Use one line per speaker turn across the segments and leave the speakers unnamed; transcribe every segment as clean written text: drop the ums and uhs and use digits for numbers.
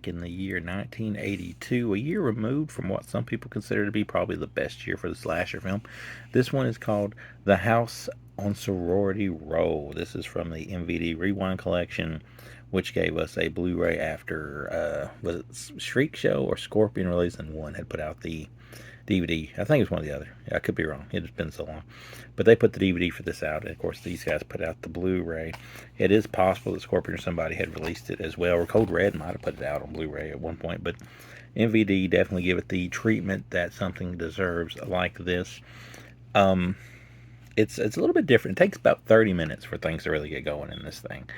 back in the year 1982, a year removed from what some people consider to be probably the best year for the slasher film. This one is called The House on Sorority Row. This is from the MVD Rewind Collection, which gave us a Blu-ray after, was it Shriek Show or Scorpion Release, and one had put out the DVD. I think it was one or the other. Yeah, I could be wrong. It's been so long. But they put the DVD for this out, and of course these guys put out the Blu-ray. It is possible that Scorpion or somebody had released it as well, or Code Red might have put it out on Blu-ray at one point, but MVD definitely give it the treatment that something deserves like this. It's a little bit different. It takes about 30 minutes for things to really get going in this thing.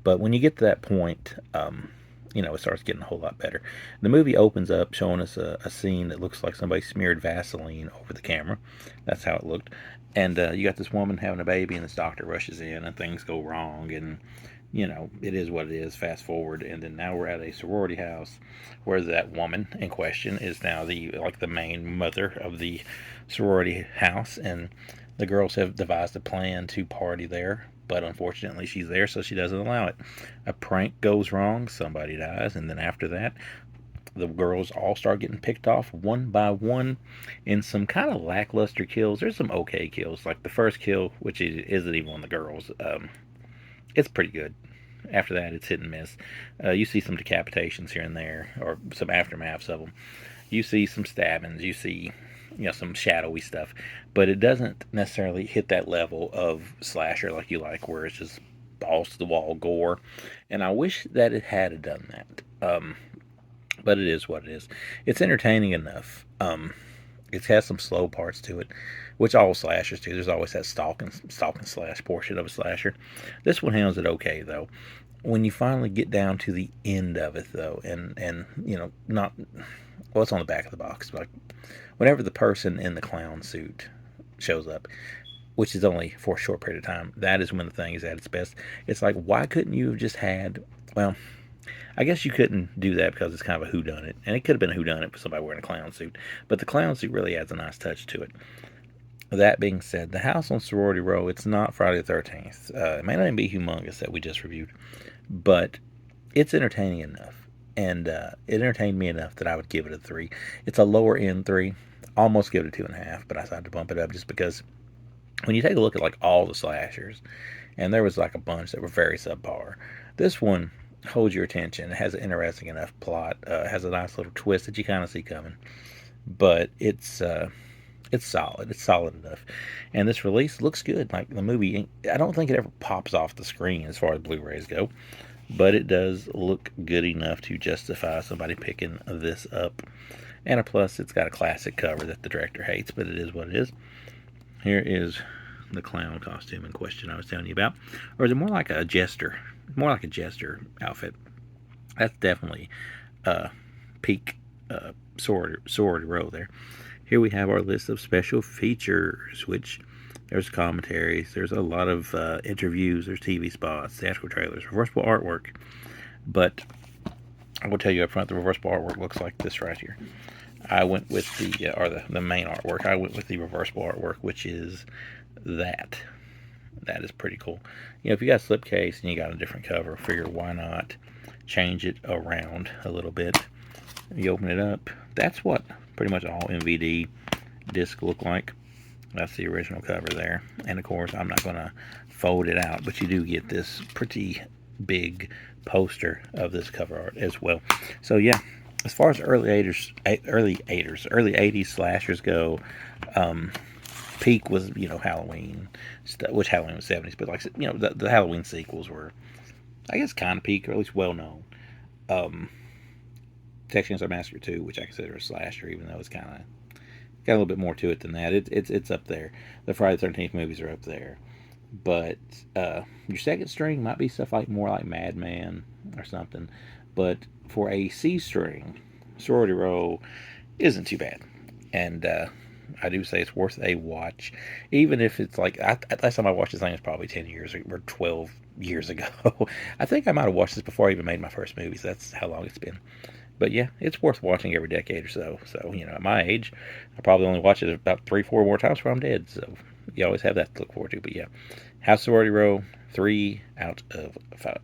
But when you get to that point, it starts getting a whole lot better. The movie opens up showing us a scene that looks like somebody smeared Vaseline over the camera. That's how it looked. And you got this woman having a baby, and this doctor rushes in, and things go wrong, and it is what it is. Fast forward, and then now we're at a sorority house where that woman in question is now the main mother of the sorority house, and the girls have devised a plan to party there, but unfortunately she's there, so she doesn't allow it. A prank goes wrong, somebody dies, and then after that, the girls all start getting picked off one by one in some kind of lackluster kills. There's some okay kills, like the first kill, which isn't even one of the girls. It's pretty good. After that, it's hit and miss. You see some decapitations here and there, or some aftermaths of them. You see some stabbings. You see, some shadowy stuff, but it doesn't necessarily hit that level of slasher like you like, where it's just balls to the wall gore. And I wish that it had done that. But it is what it is. It's entertaining enough. It has some slow parts to it, which all slashers do. There's always that stalk and slash portion of a slasher. This one handles it okay, though. When you finally get down to the end of it, though, and not, well, it's on the back of the box, like whenever the person in the clown suit shows up, which is only for a short period of time, that is when the thing is at its best. It's like, why couldn't you have just had, well, I guess you couldn't do that because it's kind of a whodunit, and it could have been a whodunit for somebody wearing a clown suit, but the clown suit really adds a nice touch to it. That being said, the house on Sorority Row, it's not Friday the 13th. It may not even be humongous that we just reviewed, but it's entertaining enough, and it entertained me enough that I would give it a 3. It's a lower end 3, almost give it a 2.5, but I decided to bump it up just because when you take a look at all the slashers, and there was a bunch that were very subpar, this one holds your attention. It has an interesting enough plot. Has a nice little twist that you kind of see coming, but it's solid. It's solid enough, and this release looks good. Like the movie, I don't think it ever pops off the screen as far as Blu-rays go, but it does look good enough to justify somebody picking this up. And a plus, it's got a classic cover that the director hates, but it is what it is. Here is the clown costume in question I was telling you about, or is it more like a jester? More like a jester outfit. That's definitely peak sorority row there. Here we have our list of special features, which there's commentaries, there's a lot of interviews, there's TV spots, theatrical trailers, reversible artwork. But I will tell you up front, the reversible artwork looks like this right here. I went with the main artwork. I went with the reversible artwork, which is that. That is pretty cool. If you got a slipcase and you got a different cover, figure why not change it around a little bit. You open it up. That's what pretty much all MVD discs look like. That's the original cover there. And of course, I'm not going to fold it out, but you do get this pretty big poster of this cover art as well. So yeah, as far as early 80s slashers go, peak was Halloween, which Halloween was 70s, but the Halloween sequels were, I guess, kind of peak, or at least well known. Texas Chainsaw Massacre 2, which I consider a slasher, even though it's kind of got a little bit more to it than that. It's up there. The Friday the 13th movies are up there, but your second string might be stuff more like Madman or something. But for a C string, Sorority Row isn't too bad, and I do say it's worth a watch, even if it's last time I watched this thing was probably 10 years or 12 years ago. I think I might have watched this before I even made my first movie, so that's how long it's been. But yeah, it's worth watching every decade or so. So, at my age, I probably only watch it about 3-4 more times before I'm dead. So you always have that to look forward to. But yeah, House Sorority Row, 3 out of 5.